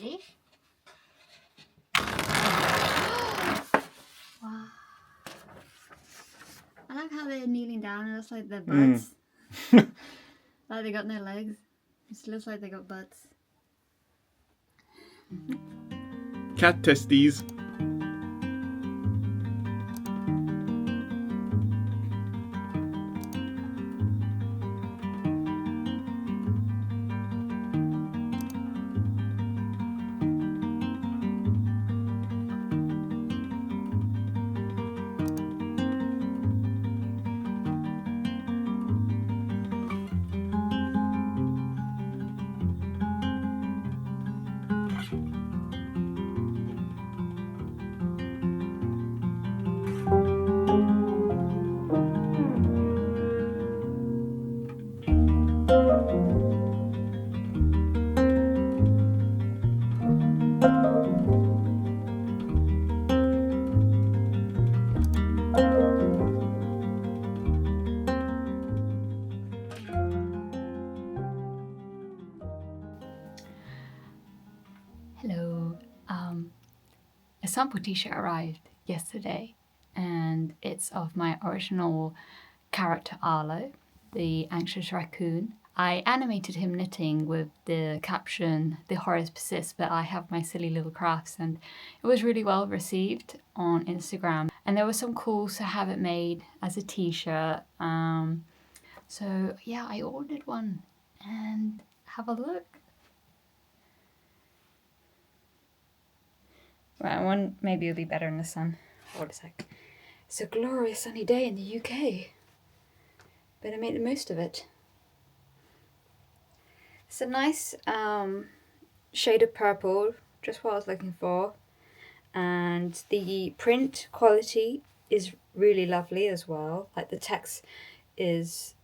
Ready? Wow. I like how they're kneeling down and it looks like their butts. Like they got no legs. It just looks like they got butts. Cat testes. Hello. A sample t-shirt arrived yesterday and it's of my original character Arlo, the anxious raccoon. I animated him knitting with the caption, "The horrors persist, but I have my silly little crafts," and it was really well received on Instagram. And there were some calls to have it made as a t-shirt. So yeah, I ordered one and have a look. Right, one maybe it'll be better in the sun. Hold a sec. It's a glorious sunny day in the UK. Better make the most of it. It's a nice shade of purple, just what I was looking for. And the print quality is really lovely as well. Like the text is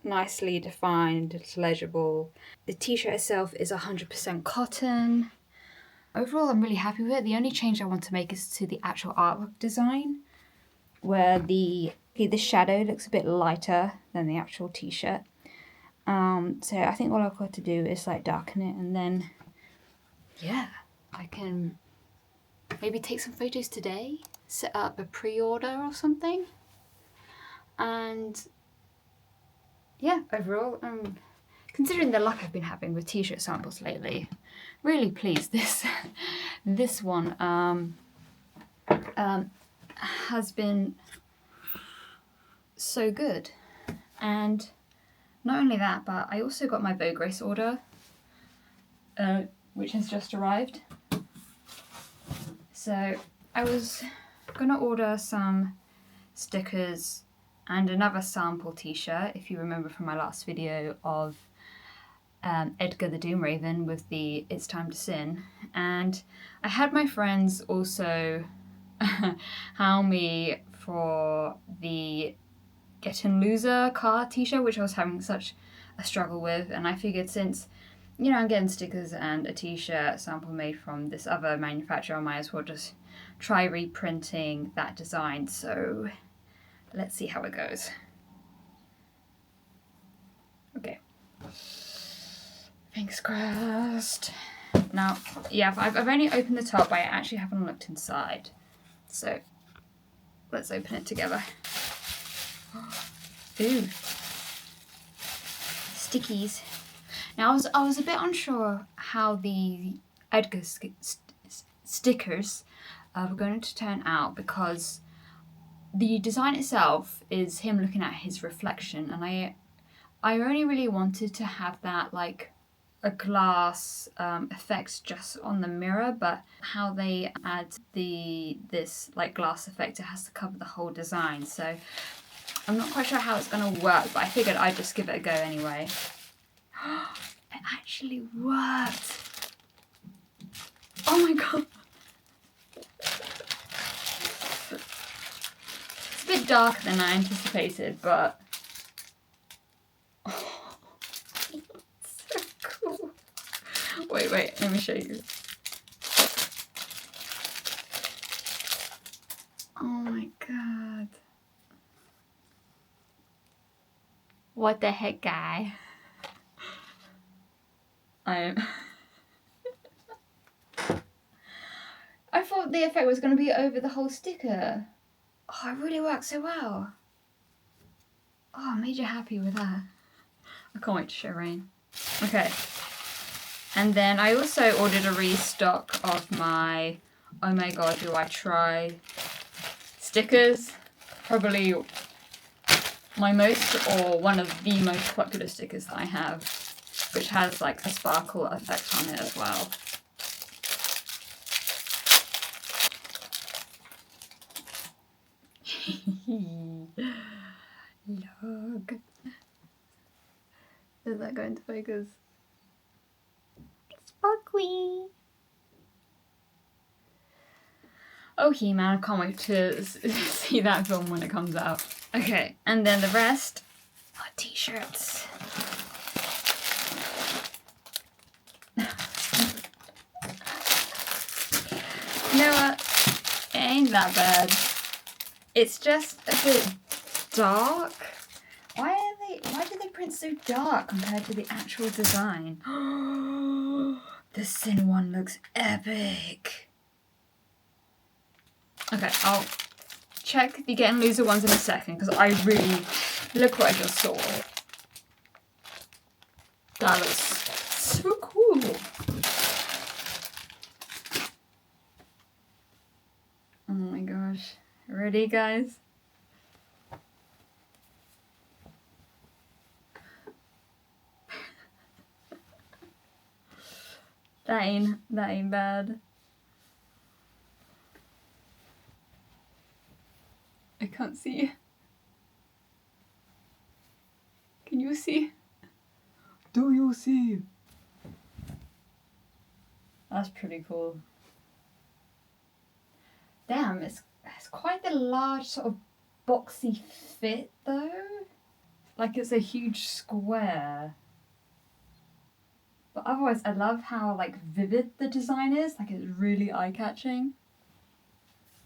nicely defined, it's legible. The t-shirt itself is 100% cotton. Overall, I'm really happy with it. The only change I want to make is to the actual artwork design, where the shadow looks a bit lighter than the actual t-shirt. So I think all I've got to do is like darken it, and then yeah, I can maybe take some photos today, set up a pre-order or something, and yeah, overall, considering the luck I've been having with t-shirt samples lately, really pleased. This one has been so good. And not only that, but I also got my Vogue Race order, which has just arrived. So I was gonna order some stickers and another sample t-shirt, if you remember from my last video of Edgar the Doom Raven with the "It's Time to Sin." And I had my friends also hound me for the Getting Loser car t-shirt, which I was having such a struggle with, and I figured since, you know, I'm getting stickers and a t-shirt sample made from this other manufacturer, I might as well just try reprinting that design. So let's see how it goes. Okay. Fingers crossed. Now, yeah, I've only opened the top, but I actually haven't looked inside. So let's open it together. Ooh. Stickies. Now, I was a bit unsure how the Edgar stickers were going to turn out, because the design itself is him looking at his reflection, and I only really wanted to have that like a glass effect just on the mirror, but how they add this like glass effect, it has to cover the whole design. So I'm not quite sure how it's going to work, but I figured I'd just give it a go anyway. It actually worked! Oh my god! It's a bit darker than I anticipated, but oh, it's so cool. Wait, let me show you. Oh my god. What the heck, guy? thought the effect was going to be over the whole sticker. Oh, it really worked so well. Oh, I made you happy with that. I can't wait to show Rain. Okay. And then I also ordered a restock of my Oh My God, Do I Try stickers. Probably my most, or one of the most popular stickers that I have, which has like a sparkle effect on it as well. Look. Is that going to focus? Sparkly. Oh, He-Man, I can't wait to see that film when it comes out. Okay, and then the rest are t-shirts. You know what? It ain't that bad. It's just a bit dark. Why do they print so dark compared to the actual design? The Sin one looks epic. Okay, I'll check the Get and Loser ones in a second because I really look what I just saw. That looks so cool. Oh my gosh. Ready, guys? That ain't bad. I can't see. Can you see? Do you see? That's pretty cool. Damn, it's quite a large sort of boxy fit though. Like it's a huge square. But otherwise I love how like vivid the design is. Like it's really eye-catching.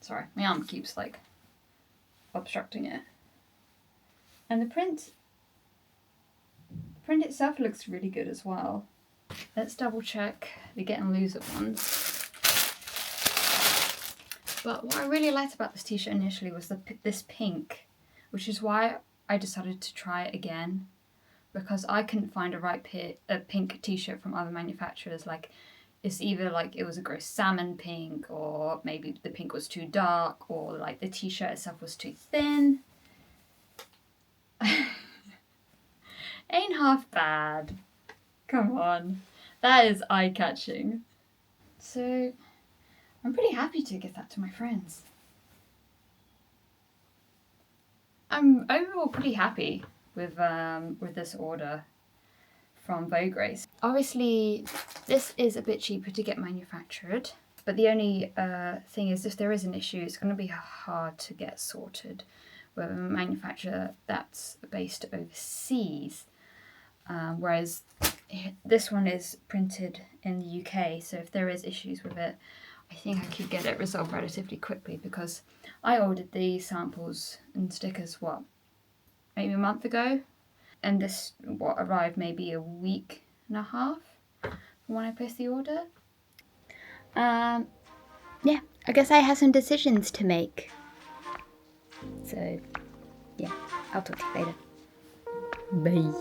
Sorry, my arm keeps like obstructing it. And the print itself looks really good as well. Let's double check the Get and Loser ones. But what I really liked about this t-shirt initially was this pink, which is why I decided to try it again, because I couldn't find a pink t-shirt from other manufacturers. Like it's either like it was a gross salmon pink, or maybe the pink was too dark, or like the t-shirt itself was too thin. Ain't half bad. Come on. That is eye-catching. So I'm pretty happy to give that to my friends. I'm overall pretty happy with this order from Vogue Race. Obviously, this is a bit cheaper to get manufactured, but the only thing is if there is an issue, it's going to be hard to get sorted with a manufacturer that's based overseas. Whereas this one is printed in the UK, so if there is issues with it, I think I could get it resolved relatively quickly, because I ordered the samples and stickers, maybe a month ago, and this arrived maybe a week and a half from when I placed the order. Yeah, I guess I have some decisions to make. So, yeah, I'll talk to you later. Bye.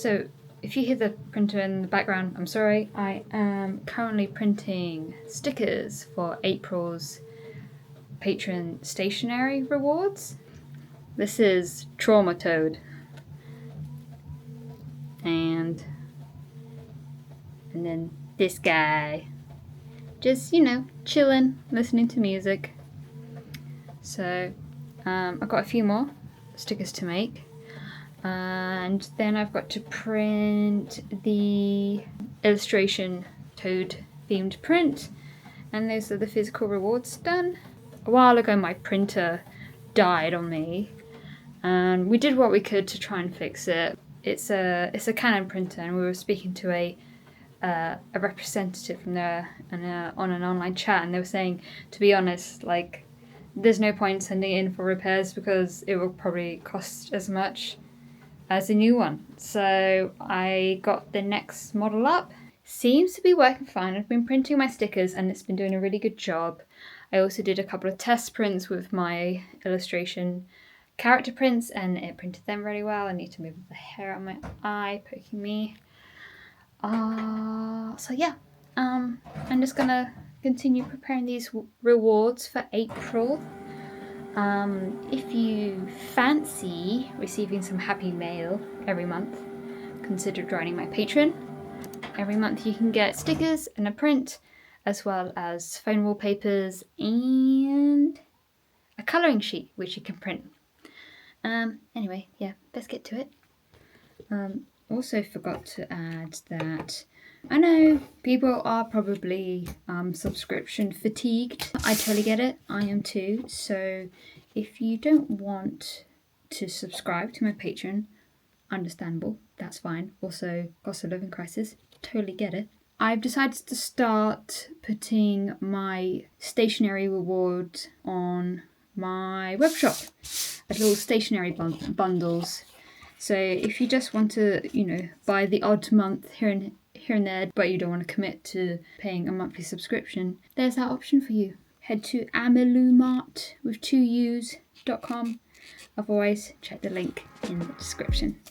So if you hear the printer in the background, I'm sorry. I am currently printing stickers for April's patron stationery rewards. This is Trauma Toad. And then this guy. Just, chilling, listening to music. So I've got a few more stickers to make. And then I've got to print the illustration Toad themed print, and those are the physical rewards done. A while ago my printer died on me, and we did what we could to try and fix it. It's a Canon printer, and we were speaking to a representative from there on an online chat, and they were saying, to be honest, like, there's no point sending it in for repairs because it will probably cost as much as a new one. So I got the next model up. Seems to be working fine. I've been printing my stickers and it's been doing a really good job. I also did a couple of test prints with my illustration character prints and it printed them really well. I need to move the hair out of my eye poking me. So yeah, I'm just gonna continue preparing these rewards for April. If you fancy receiving some happy mail every month, consider joining my Patreon. Every month you can get stickers and a print, as well as phone wallpapers and a colouring sheet which you can print. Anyway, yeah, let's get to it. Also forgot to add that I know people are probably subscription fatigued. I totally get it. I am too. So if you don't want to subscribe to my Patreon, understandable. That's fine. Also, cost of living crisis. Totally get it. I've decided to start putting my stationery rewards on my webshop as little stationery bundles. So if you just want to, buy the odd month here and there, but you don't want to commit to paying a monthly subscription, there's that option for you. Head to amalumart with 2us.com. Otherwise, check the link in the description.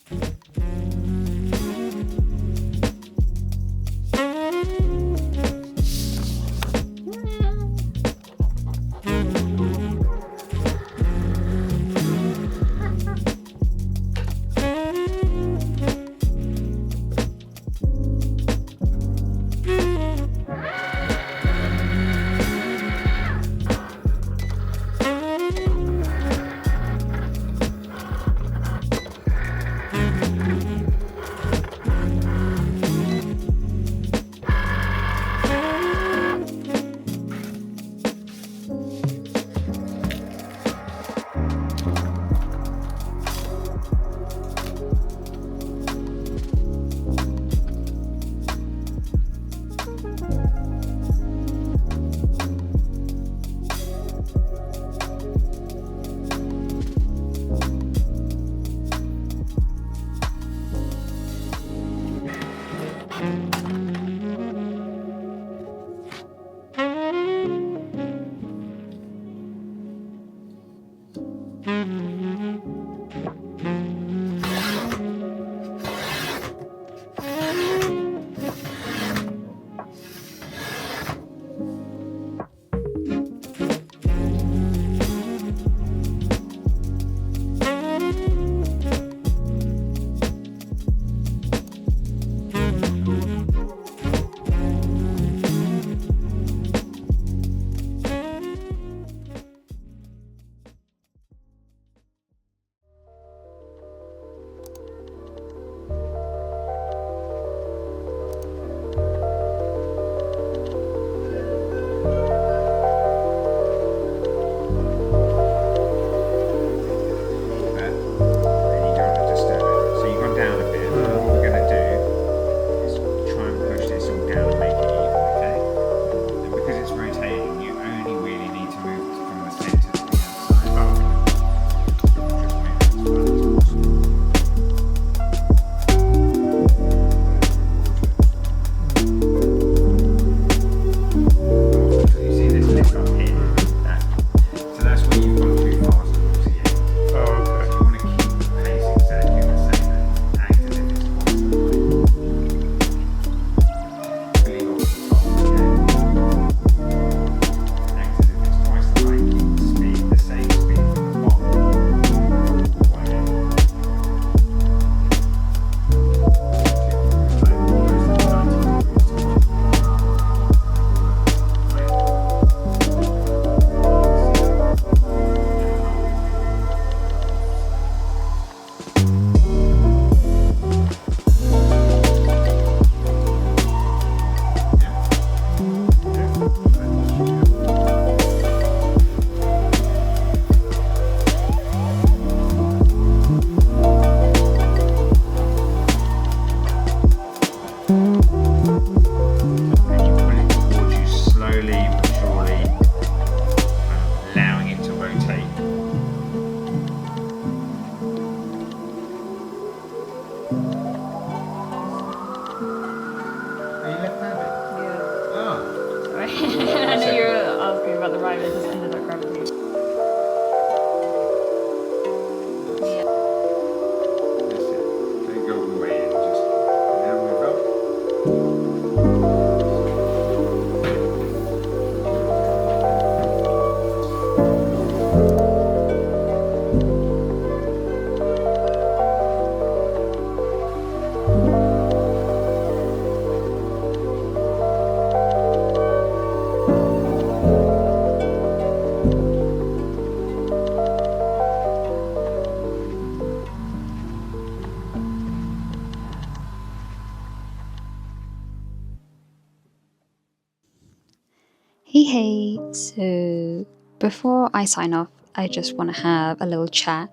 Hey, so before I sign off, I just want to have a little chat.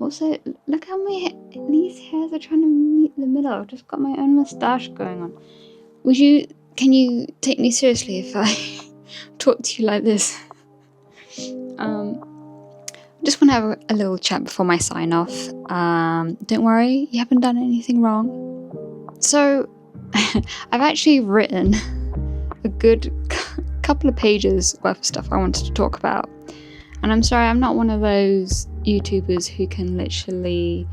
Also, look how these hairs are trying to meet the middle. I've just got my own moustache going on. Can you take me seriously if I talk to you like this? Just want to have a little chat before my sign off. Don't worry, you haven't done anything wrong. So, I've actually written a good couple of pages worth of stuff I wanted to talk about. And I'm sorry, I'm not one of those YouTubers who can literally,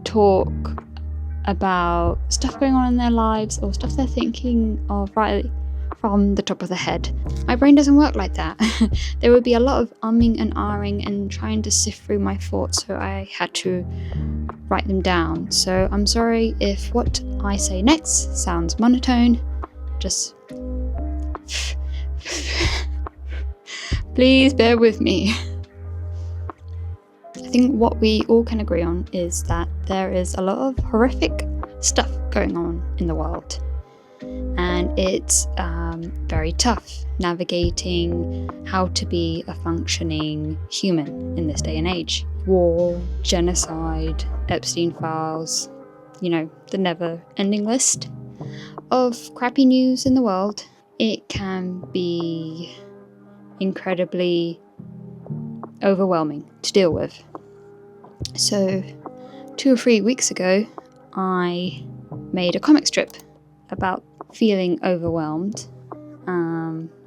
talk about stuff going on in their lives or stuff they're thinking of right from the top of their head. My brain doesn't work like that. There would be a lot of umming and ahhing and trying to sift through my thoughts, so I had to write them down. So I'm sorry if what I say next sounds monotone. Just please bear with me. I think what we all can agree on is that there is a lot of horrific stuff going on in the world, and it's very tough navigating how to be a functioning human in this day and age. War, genocide, Epstein files, the never-ending list of crappy news in the world. It can be incredibly overwhelming to deal with. So 2 or 3 weeks ago, I made a comic strip about feeling overwhelmed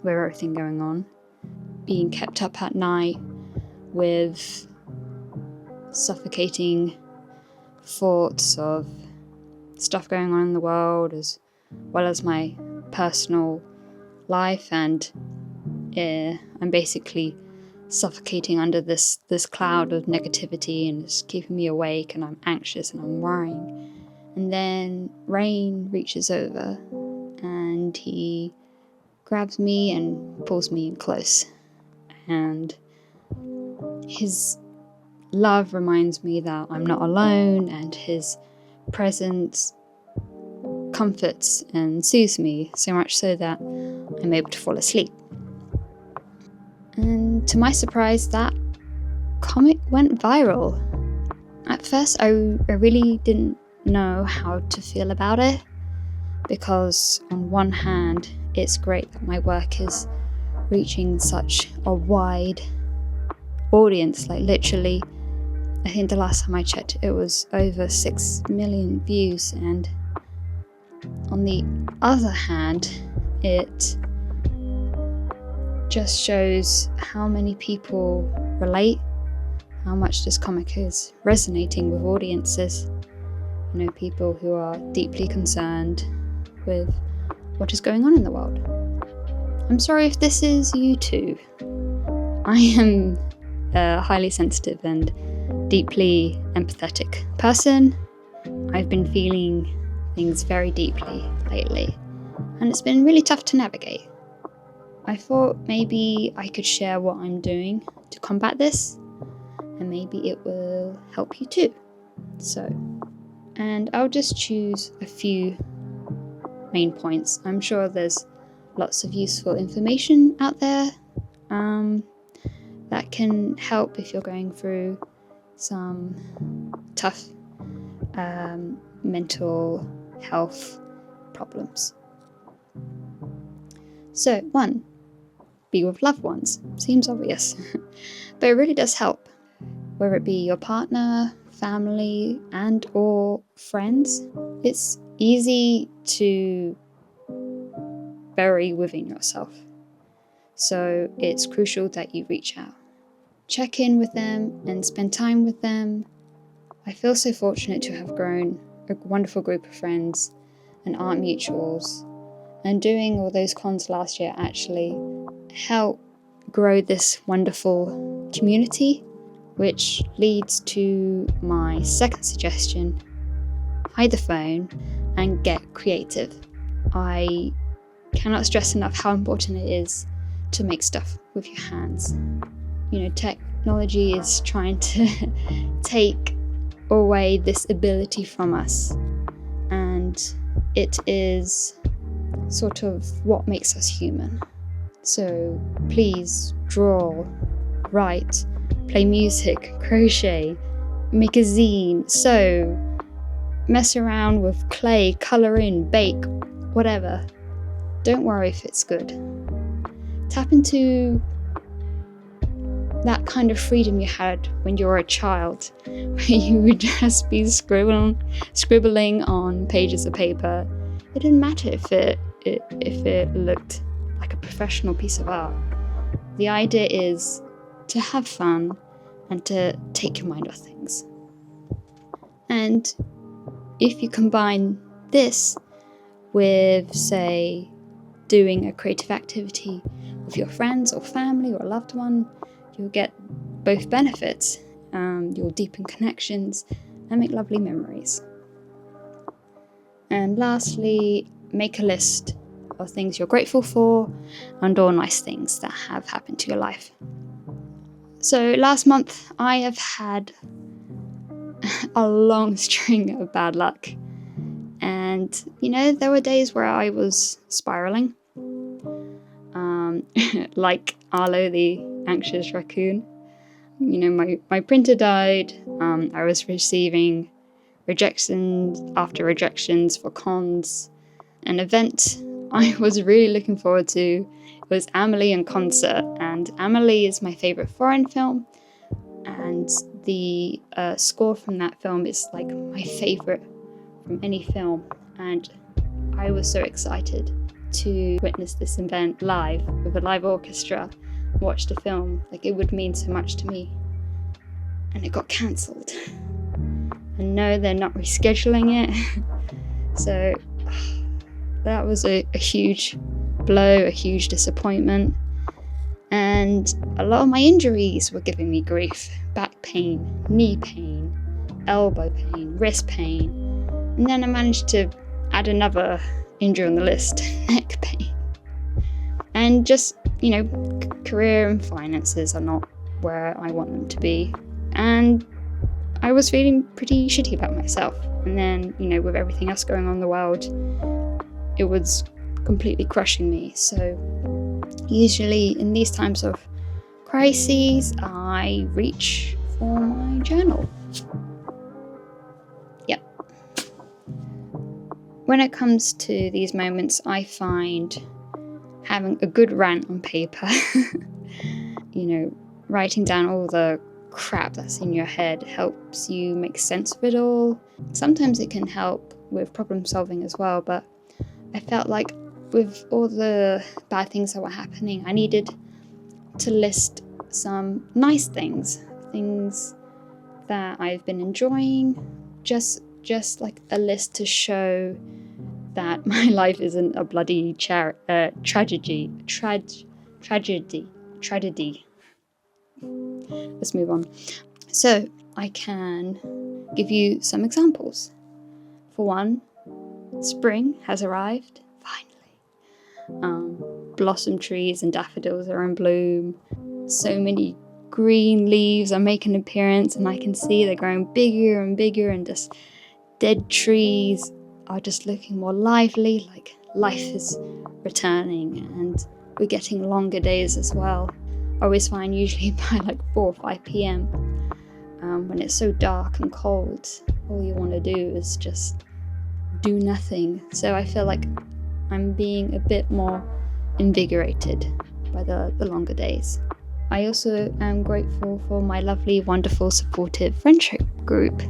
with everything going on, being kept up at night with suffocating thoughts of stuff going on in the world, as well as my personal life, and I'm basically suffocating under this cloud of negativity, and it's keeping me awake, and I'm anxious and I'm worrying. And then Rain reaches over and he grabs me and pulls me in close, and his love reminds me that I'm not alone, and his presence comforts and soothes me, so much so that I'm able to fall asleep. And to my surprise, that comic went viral. At first, I really didn't know how to feel about it, because on one hand, it's great that my work is reaching such a wide audience. Like, literally, I think the last time I checked, it was over 6 million views. And on the other hand, it just shows how many people relate, how much this comic is resonating with audiences. People who are deeply concerned with what is going on in the world. I'm sorry if this is you too. I am a highly sensitive and deeply empathetic person. I've been feeling things very deeply lately, and it's been really tough to navigate. I thought maybe I could share what I'm doing to combat this, and maybe it will help you too. And I'll just choose a few main points. I'm sure there's lots of useful information out there that can help if you're going through some tough mental health problems. So, 1, be with loved ones. Seems obvious, but it really does help. Whether it be your partner, family, and or friends, it's easy to bury within yourself. So it's crucial that you reach out. Check in with them and spend time with them. I feel so fortunate to have grown a wonderful group of friends and art mutuals, and doing all those cons last year actually helped grow this wonderful community, which leads to my second suggestion: hide the phone and get creative. I cannot stress enough how important it is to make stuff with your hands. Technology is trying to take away this ability from us, and it is sort of what makes us human. So please draw, write, play music, crochet, make a zine, sew, mess around with clay, colour in, bake, whatever. Don't worry if it's good. Tap into that kind of freedom you had when you were a child, where you would just be scribbling on pages of paper. It didn't matter if it looked like a professional piece of art. The idea is to have fun and to take your mind off things. And if you combine this with, say, doing a creative activity with your friends or family or a loved one, you'll get both benefits. You'll deepen connections and make lovely memories. And lastly, make a list of things you're grateful for and all nice things that have happened to your life. So last month I have had a long string of bad luck. And, there were days where I was spiraling. Like Arlo, the anxious raccoon. My printer died. I was receiving rejections after rejections for cons. An event I was really looking forward to was Amelie in concert. And Amelie is my favourite foreign film. And the score from that film is like my favourite from any film. And I was so excited to witness this event live with a live orchestra, watch the film. Like, it would mean so much to me. And it got cancelled. And no, they're not rescheduling it. So that was a huge blow, a huge disappointment. And a lot of my injuries were giving me grief. Back pain, knee pain, elbow pain, wrist pain. And then I managed to add another injury on the list, neck pain. And just, career and finances are not where I want them to be. And I was feeling pretty shitty about myself. And then, with everything else going on in the world, it was completely crushing me. So usually in these times of crises, I reach for my journal. Yep. When it comes to these moments, I find having a good rant on paper, writing down all the crap that's in your head helps you make sense of it all. Sometimes it can help with problem solving as well, but I felt like with all the bad things that were happening, I needed to list some nice things that I've been enjoying, just like a list to show that my life isn't a bloody tragedy. Let's move on. So I can give you some examples. For one, spring has arrived, finally. Blossom trees and daffodils are in bloom. So many green leaves are making an appearance, and I can see they're growing bigger and bigger, and just dead trees are just looking more lively, like life is returning, and we're getting longer days as well. I always find usually by like 4 or 5 p.m. When it's so dark and cold, all you want to do is just do nothing. So I feel like I'm being a bit more invigorated by the longer days. I also am grateful for my lovely, wonderful, supportive friendship group.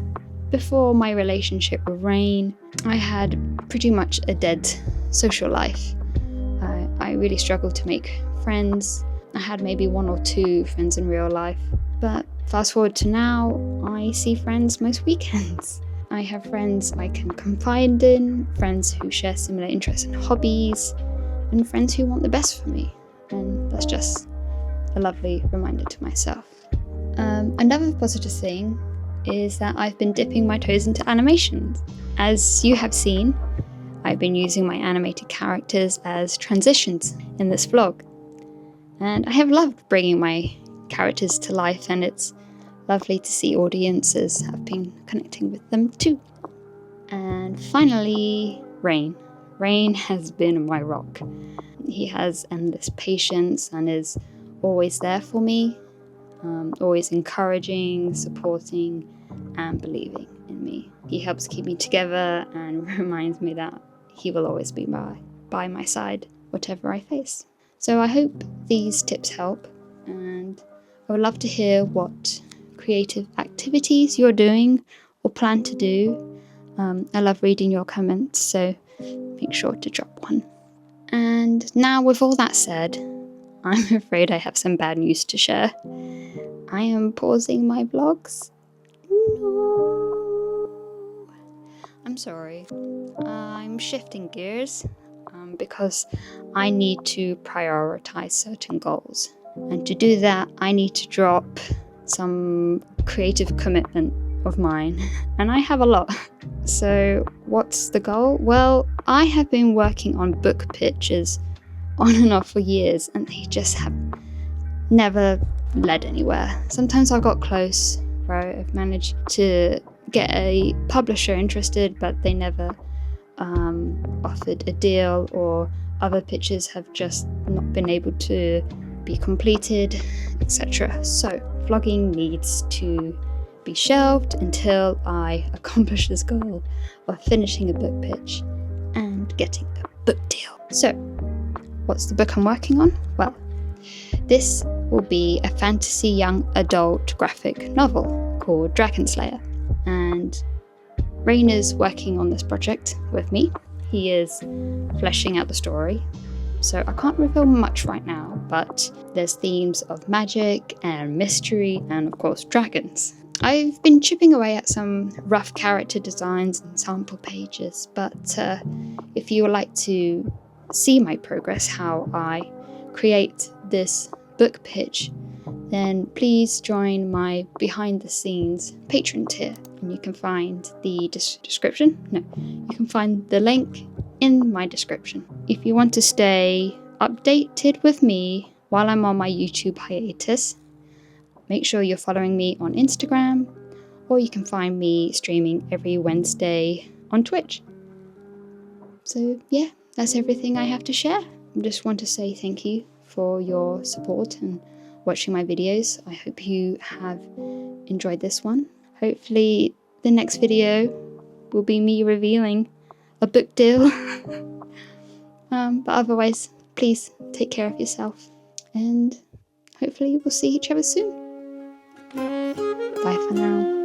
Before my relationship with Rain, I had pretty much a dead social life. I really struggled to make friends. I had maybe 1 or 2 friends in real life. But fast forward to now, I see friends most weekends. I have friends I can confide in, friends who share similar interests and hobbies, and friends who want the best for me. And that's just a lovely reminder to myself. Another positive thing is that I've been dipping my toes into animations. As you have seen, I've been using my animated characters as transitions in this vlog. And I have loved bringing my characters to life, and it's lovely to see audiences have been connecting with them too. And finally, Rain. Rain has been my rock. He has endless patience and is always there for me, always encouraging, supporting, and believing in me. He helps keep me together and reminds me that he will always be by my side, whatever I face. So I hope these tips help, and I would love to hear what creative activities you're doing or plan to do. I love reading your comments, so make sure to drop one. And now, with all that said, I'm afraid I have some bad news to share. I am pausing my vlogs. No. I'm sorry. I'm shifting gears because I need to prioritize certain goals. And to do that, I need to drop some creative commitment of mine. And I have a lot. So what's the goal? Well, I have been working on book pitches on and off for years, and they just have never led anywhere. Sometimes I've got close where I've managed to get a publisher interested, but they never offered a deal, or other pitches have just not been able to be completed, etc. So vlogging needs to be shelved until I accomplish this goal of finishing a book pitch and getting a book deal. So what's the book I'm working on? Well, this will be a fantasy young adult graphic novel called Dragon Slayer, and Rain is working on this project with me. He is fleshing out the story, so I can't reveal much right now, but there's themes of magic and mystery and of course dragons. I've been chipping away at some rough character designs and sample pages, but if you would like to see my progress, how I create this book pitch, then please join my behind the scenes Patreon tier, and you can find the you can find the link in my description. If you want to stay updated with me while I'm on my YouTube hiatus, make sure you're following me on Instagram, or you can find me streaming every Wednesday on Twitch. So yeah, that's everything I have to share. I just want to say thank you for your support and watching my videos. I hope you have enjoyed this one. Hopefully the next video will be me revealing a book deal. But otherwise, please take care of yourself, and hopefully we'll see each other soon. Bye for now.